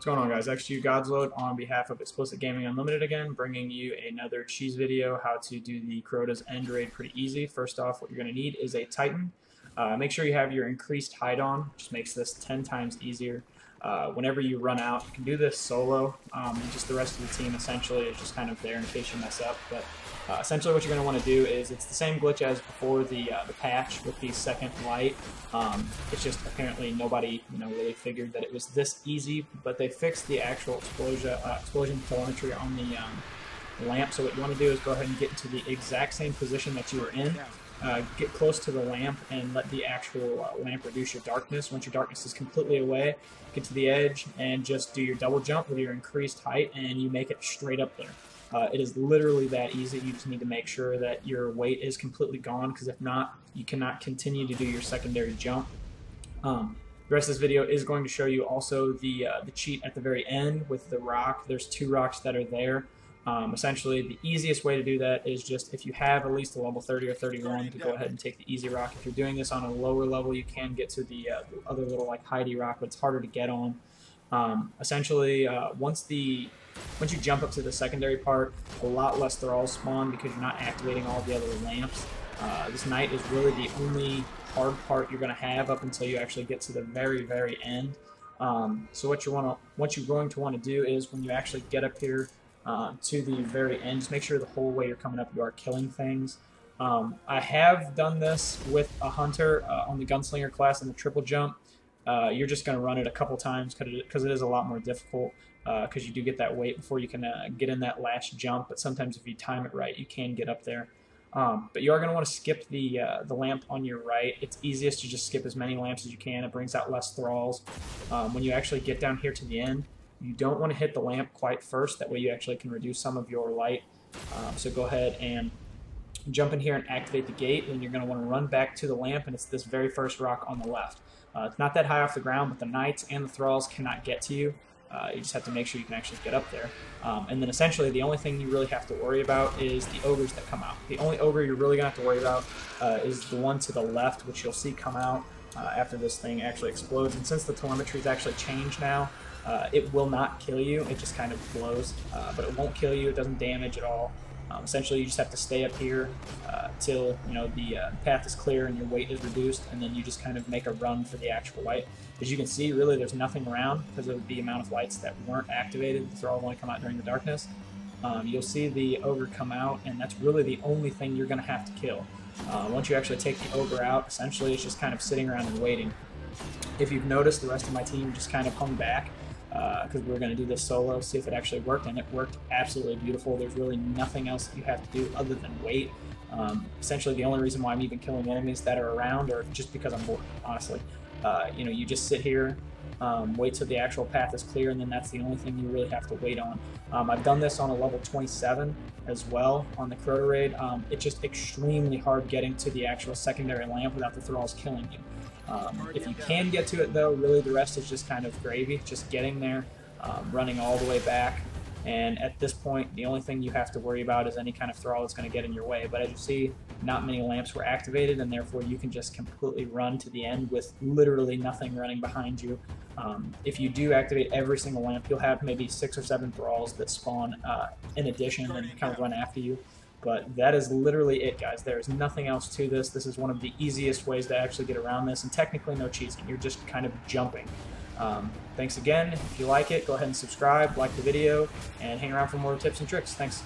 What's going on, guys? XG Godsload on behalf of Explicit Gaming Unlimited again, bringing you another cheese video, how to do the Crota's end raid pretty easy. First off, what you're going to need is a Titan. Make sure you have your increased height on, just makes this 10 times easier. Whenever you run out, you can do this solo, just the rest of the team essentially is just kind of there in case you mess up. But essentially what you're going to want to do is, it's the same glitch as before the patch with the second light. It's just apparently nobody really figured that it was this easy, but they fixed the actual explosion telemetry on the lamp. So what you want to do is go ahead and get into the exact same position that you were in. Get close to the lamp and let the actual lamp reduce your darkness. Once your darkness is completely away, get to the edge and just do your double jump with your increased height, and you make it straight up there. It is literally that easy. You just need to make sure that your weight is completely gone, because if not, you cannot continue to do your secondary jump. The rest of this video is going to show you also the cheat at the very end with the rock. There's two rocks that are there. Essentially, the easiest way to do that is just, if you have at least a level 30 or 31, to go ahead and take the easy rock. If you're doing this on a lower level, you can get to the other little like Heidi rock, but it's harder to get on. Essentially, once you jump up to the secondary part, a lot less thralls spawn because you're not activating all the other lamps. This night is really the only hard part you're going to have up until you actually get to the very, very end. So what you're going to want to do is, when you actually get up here to the very end, just make sure the whole way you're coming up you are killing things. I have done this with a hunter on the gunslinger class in the triple jump. You're just going to run it a couple times because it is a lot more difficult, because you do get that weight before you can get in that last jump, but sometimes if you time it right you can get up there. But you are going to want to skip the lamp on your right. It's easiest to just skip as many lamps as you can. It brings out less thralls. When you actually get down here to the end, you don't want to hit the lamp quite first, that way you actually can reduce some of your light. So go ahead and jump in here and activate the gate, and you're going to want to run back to the lamp, and it's this very first rock on the left. It's not that high off the ground, but the knights and the thralls cannot get to you. You just have to make sure you can actually get up there. And then essentially the only thing you really have to worry about is the ogres that come out. The only ogre you're really going to have to worry about is the one to the left, which you'll see come out after this thing actually explodes. And since the telemetry's actually changed now, it will not kill you. It just kind of blows, but it won't kill you. It doesn't damage at all. Essentially, you just have to stay up here till the path is clear and your weight is reduced, and then you just kind of make a run for the actual light. As you can see, really, there's nothing around because of the amount of lights that weren't activated. The thrall only come out during the darkness. You'll see the ogre come out, and that's really the only thing you're going to have to kill. Once you actually take the ogre out, essentially it's just kind of sitting around and waiting. If you've noticed, the rest of my team just kind of hung back because we were going to do this solo, see if it actually worked, and it worked absolutely beautiful. There's really nothing else that you have to do other than wait. Essentially, the only reason why I'm even killing enemies that are around are just because I'm bored, honestly. You just sit here, wait till the actual path is clear, and then that's the only thing you really have to wait on. I've done this on a level 27 as well on the Crota raid. It's just extremely hard getting to the actual secondary lamp without the thralls killing you. If you can get to it though, really the rest is just kind of gravy, just getting there, running all the way back, and at this point the only thing you have to worry about is any kind of thrall that's going to get in your way. But as you see, not many lamps were activated, and therefore you can just completely run to the end with literally nothing running behind you. If you do activate every single lamp, you'll have maybe 6 or 7 thralls that spawn in addition and kind of run after you. But that is literally it, guys. There is nothing else to this. This is one of the easiest ways to actually get around this, and technically no cheating. You're just kind of jumping. Thanks again. If you like it, go ahead and subscribe, like the video, and hang around for more tips and tricks. Thanks.